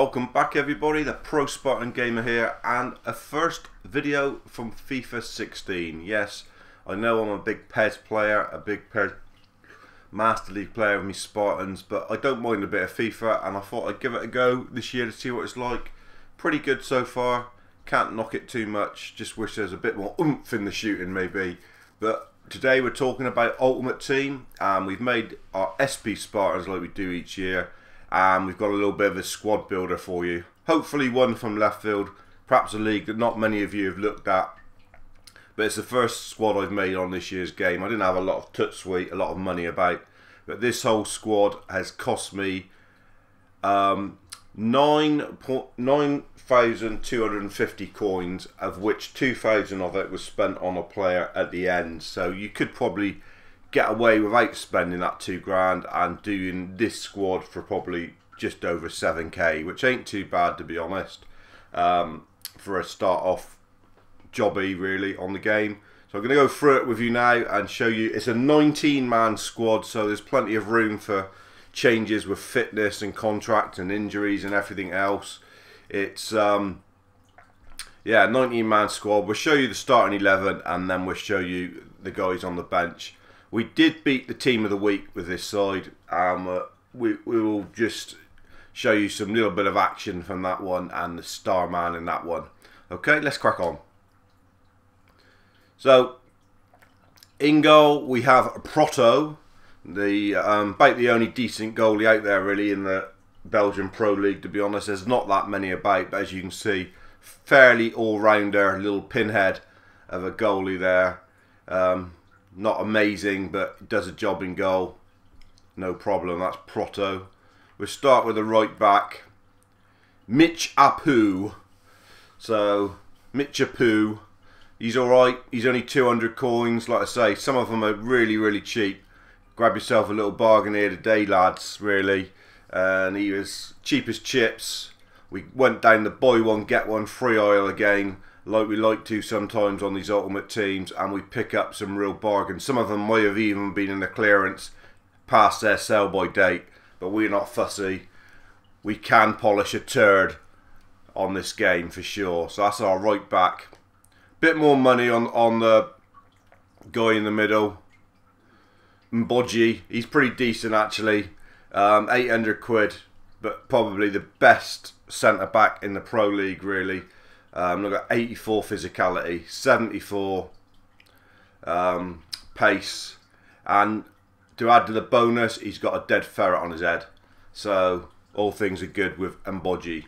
Welcome back everybody, the TheProSpartanGamer here, and a first video from FIFA 16. Yes, I know I'm a big PES player, a big PES Master League player with me Spartans, but I don't mind a bit of FIFA, and I thought I'd give it a go this year to see what it's like. Pretty good so far, can't knock it too much, just wish there's a bit more oomph in the shooting maybe. But today we're talking about Ultimate Team, and we've made our SP Spartans like we do each year. And we've got a little bit of a squad builder for you. Hopefully one from left field, perhaps a league that not many of you have looked at. But it's the first squad I've made on this year's game. I didn't have a lot of toot sweet, a lot of money about. But this whole squad has cost me 9,250 coins, of which 2,000 of it was spent on a player at the end. So you could probably get away without spending that $2,000 and doing this squad for probably just over 7k, which ain't too bad to be honest, for a start off jobby really on the game. So I'm going to go through it with you now and show you. It's a 19-man squad, so there's plenty of room for changes with fitness and contract and injuries and everything else. It's yeah, 19-man squad. We'll show you the starting 11 and then we'll show you the guys on the bench. We did beat the team of the week with this side. We will just show you some little bit of action from that one and the star man in that one. Okay, let's crack on. So, in goal we have Proto, the about the only decent goalie out there really in the Belgian Pro League, to be honest. There's not that many about, but as you can see, fairly all-rounder, little pinhead of a goalie there. Not amazing, but does a job in goal. No problem, that's Proto. We'll start with the right back, Mitch Apu. So, Mitch Apu, he's alright. He's only 200 coins. Like I say, some of them are really, really cheap. Grab yourself a little bargain here today, lads, really. And he was cheap as chips. We went down the buy one, get one free aisle again, like we like to sometimes on these ultimate teams, and we pick up some real bargains. Some of them might have even been in the clearance past their sell by date, but we're not fussy. We can polish a turd on this game for sure. So that's our right back. Bit more money on the guy in the middle, Mboji. He's pretty decent actually, 800 quid, but probably the best centre back in the Pro League really. Look at 84 physicality, 74 pace, and to add to the bonus, he's got a dead ferret on his head. So all things are good with Mboji.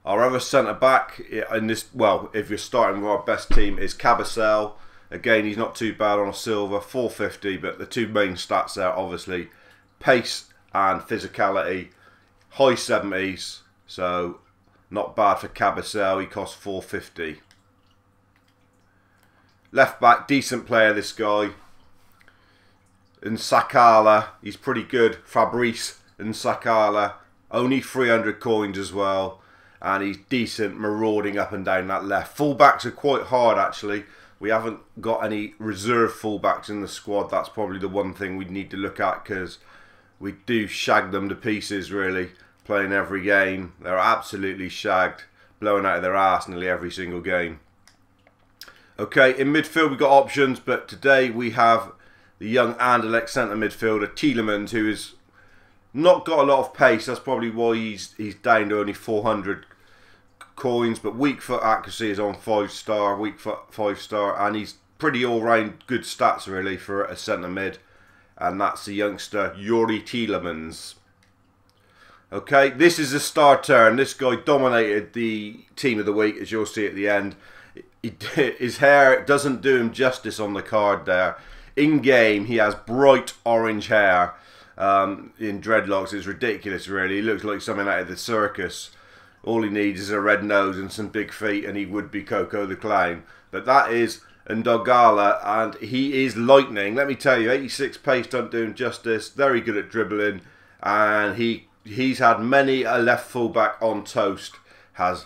Our other centre back in this, well, if you're starting with our best team, is Cabasel. Again, he's not too bad on a silver, 450, but the two main stats there, obviously, pace and physicality. High 70s, so not bad for Cabasel. He costs 450. Left back, decent player this guy. And Sakala, he's pretty good. Fabrice and Sakala, only 300 coins as well, and he's decent, marauding up and down that left. Fullbacks are quite hard actually. We haven't got any reserve fullbacks in the squad. That's probably the one thing we need to look at, because we do shag them to pieces really. Playing every game, they're absolutely shagged, blowing out of their ass nearly every single game. Okay, in midfield we've got options, but today we have the young Anderlecht centre midfielder Tielemans, who has not got a lot of pace. That's probably why he's down to only 400 coins, but weak foot accuracy is on 5-star, weak foot 5-star, and he's pretty all-round good stats really for a centre mid, and that's the youngster Yuri Tielemans. Okay, this is a star turn. This guy dominated the team of the week, as you'll see at the end. His hair doesn't do him justice on the card there. In game, he has bright orange hair in dreadlocks. It's ridiculous, really. He looks like something out of the circus. All he needs is a red nose and some big feet, and he would be Coco the Clown. But that is Ndogala, and he is lightning. Let me tell you, 86 pace don't do him justice. Very good at dribbling, and he's had many a left fullback on toast, has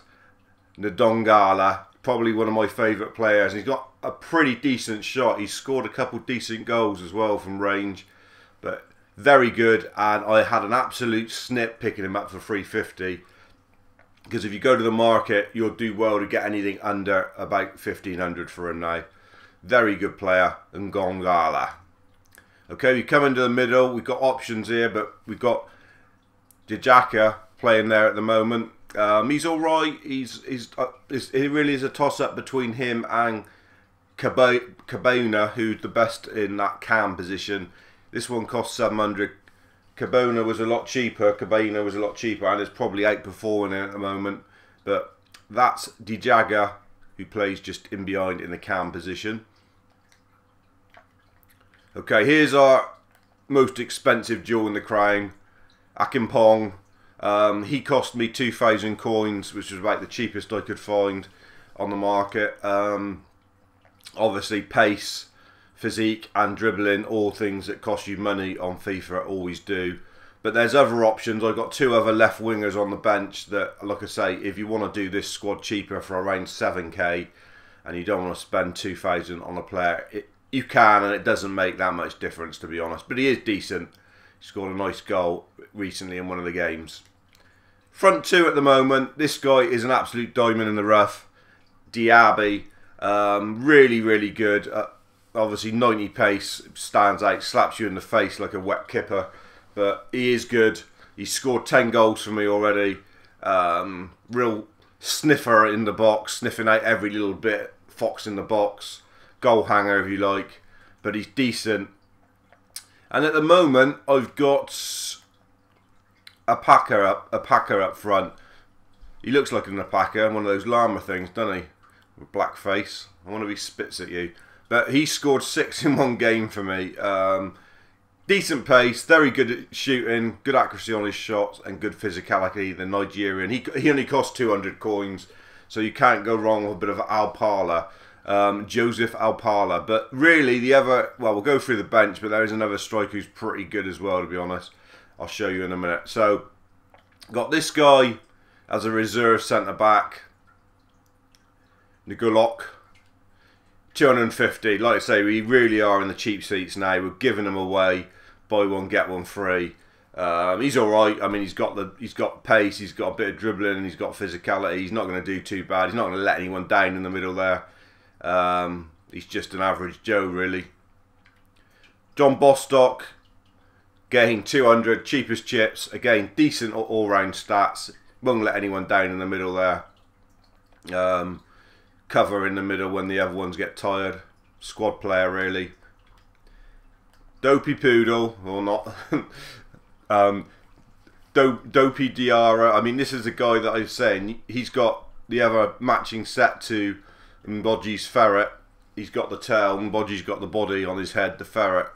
Ndongala, probably one of my favourite players. He's got a pretty decent shot. He's scored a couple decent goals as well from range, but Very good, and I had an absolute snip picking him up for 350. Because if you go to the market, you'll do well to get anything under about 1,500 for him now. Very good player, Ngongala. Okay, we come into the middle. We've got options here, but we've got Dijaka playing there at the moment. He's all right. It really is a toss-up between him and Cabona, who's the best in that cam position. This one costs 700. Cabona was a lot cheaper. Cabana was a lot cheaper, and is probably outperforming it at the moment. But that's Dijaka, who plays just in behind in the cam position. Okay, here's our most expensive jewel in the crown, Akimpong. He cost me 2,000 coins, which was about the cheapest I could find on the market. Obviously, pace, physique and dribbling, all things that cost you money on FIFA, always do. But there's other options. I've got 2 other left wingers on the bench that, like I say, if you want to do this squad cheaper for around 7k and you don't want to spend 2,000 on a player, you can, and it doesn't make that much difference, to be honest. But he is decent. He scored a nice goal recently in one of the games. Front 2 at the moment. This guy is an absolute diamond in the rough. Diaby. Really, really good. Obviously 90 pace, stands out, slaps you in the face like a wet kipper, but he is good. He's scored 10 goals for me already. Real sniffer in the box, sniffing out every little bit, fox in the box, goal hanger if you like, but he's decent. And at the moment I've got a packer up front. He looks like an alpaca, one of those llama things, doesn't he? With black face. I wonder if he spits at you. But he scored 6 in one game for me. Decent pace, very good at shooting, good accuracy on his shots, and good physicality. The Nigerian. He only cost 200 coins, so you can't go wrong with a bit of Alpala. Joseph Alpala. But really, the other... Well, we'll go through the bench, but there is another striker who's pretty good as well, to be honest. I'll show you in a minute. So, got this guy as a reserve centre-back. Nugulok. 250. Like I say, we really are in the cheap seats now. We're giving them away. Buy one, get one free. He's all right. I mean, he's got pace. He's got a bit of dribbling, and he's got physicality. He's not going to do too bad. He's not going to let anyone down in the middle there. He's just an average Joe, really. John Bostock, getting 200, cheapest chips. Again, decent all-round stats. Won't let anyone down in the middle there. Cover in the middle when the other ones get tired. Squad player, really. Dopey Poodle, or not. Dopey Diarra. I mean, this is a guy that I was saying, he's got the other matching set to Mboji's ferret. He's got the tail, Mboji's got the body on his head, the ferret.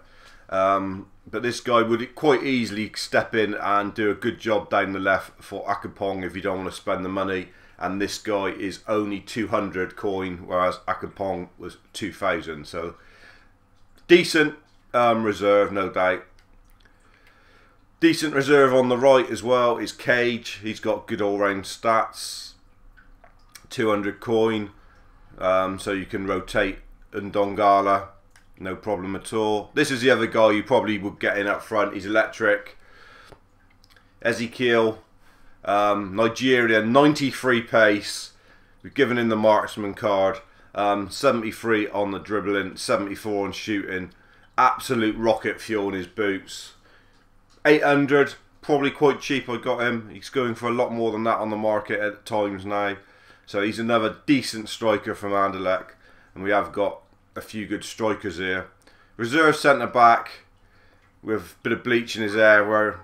But this guy would quite easily step in and do a good job down the left for Akapong if you don't want to spend the money. And this guy is only 200 coin, whereas Akapong was 2,000. So decent reserve, no doubt. Decent reserve on the right as well is Cage. He's got good all-round stats. 200 coin. So you can rotate Ndongala. No problem at all. This is the other guy you probably would get in up front. He's electric. Ezekiel. Nigeria, 93 pace. We've given him the marksman card. 73 on the dribbling, 74 on shooting. Absolute rocket fuel in his boots. 800, probably quite cheap. I got him. He's going for a lot more than that on the market at times now. So he's another decent striker from Anderlecht. And we have got a few good strikers here. Reserve centre back with a bit of bleach in his hair where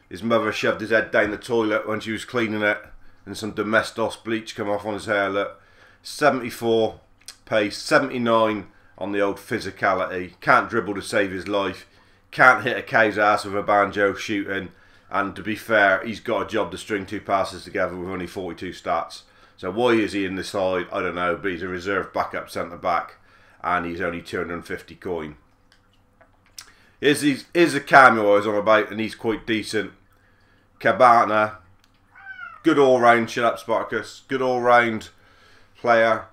his mother shoved his head down the toilet when she was cleaning it, and some Domestos bleach come off on his hair. Look, 74 pace, 79 on the old physicality. Can't dribble to save his life. Can't hit a cow's ass with a banjo shooting. And to be fair, he's got a job to string 2 passes together with only 42 stats. So why is he in the side? I don't know, but he's a reserve backup centre back, and he's only 250 coin. Here's a cameo I was on about, and he's quite decent. Cabana, good all-round, shut up Spartacus, good all-round player.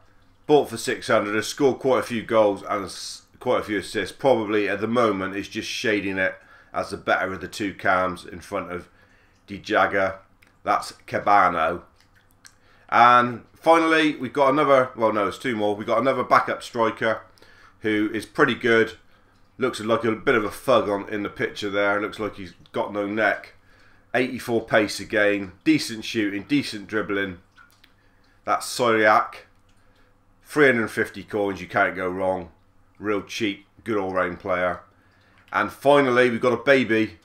Bought for 600, has scored quite a few goals and quite a few assists. Probably at the moment is just shading it as the better of the two cams in front of the Jagger. That's Cabano. And finally, we've got another, well no, it's two more. We've got another backup striker who is pretty good. Looks like a bit of a thug in the picture there. Looks like he's got no neck. 84 pace again. Decent shooting, decent dribbling. That's Syriac. 350 coins, you can't go wrong. Real cheap, good all-round player. And finally, we've got a baby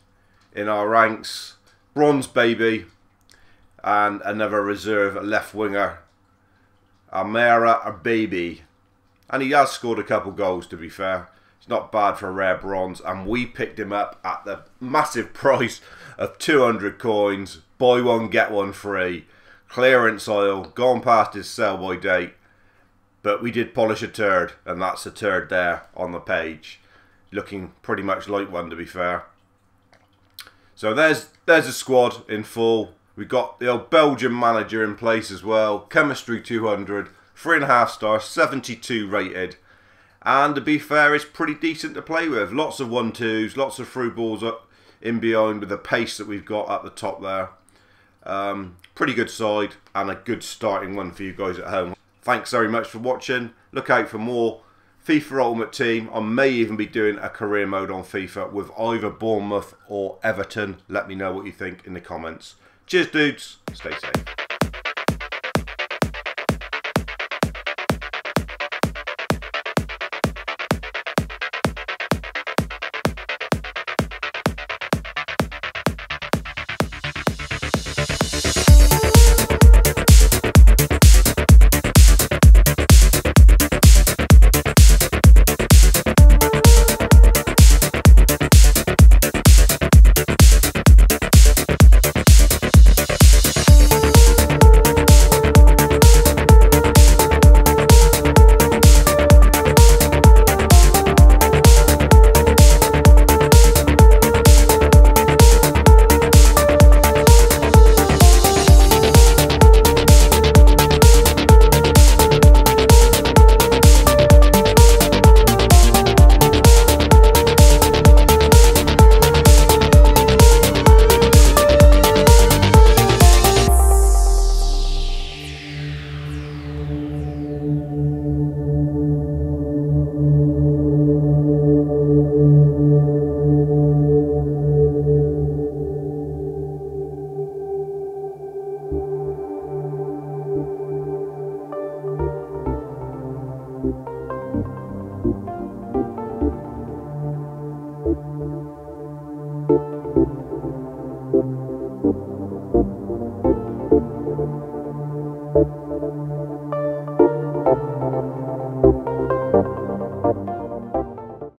in our ranks. Bronze baby. And another reserve left winger. Amera Baby. And he has scored a couple goals, to be fair. It's not bad for a rare bronze. And we picked him up at the massive price of 200 coins. Buy one, get one free. Clearance aisle. Gone past his sell-by date. But we did polish a turd. And that's a turd there on the page. Looking pretty much like one, to be fair. So there's a squad in full. We've got the old Belgium manager in place as well. Chemistry 200. 3.5 stars. 72 rated. And to be fair, it's pretty decent to play with. Lots of 1-2s. Lots of through balls up in behind with the pace that we've got at the top there. Pretty good side. And a good starting one for you guys at home. Thanks very much for watching. Look out for more FIFA Ultimate Team. I may even be doing a career mode on FIFA with either Bournemouth or Everton. Let me know what you think in the comments. Cheers, dudes. Stay safe.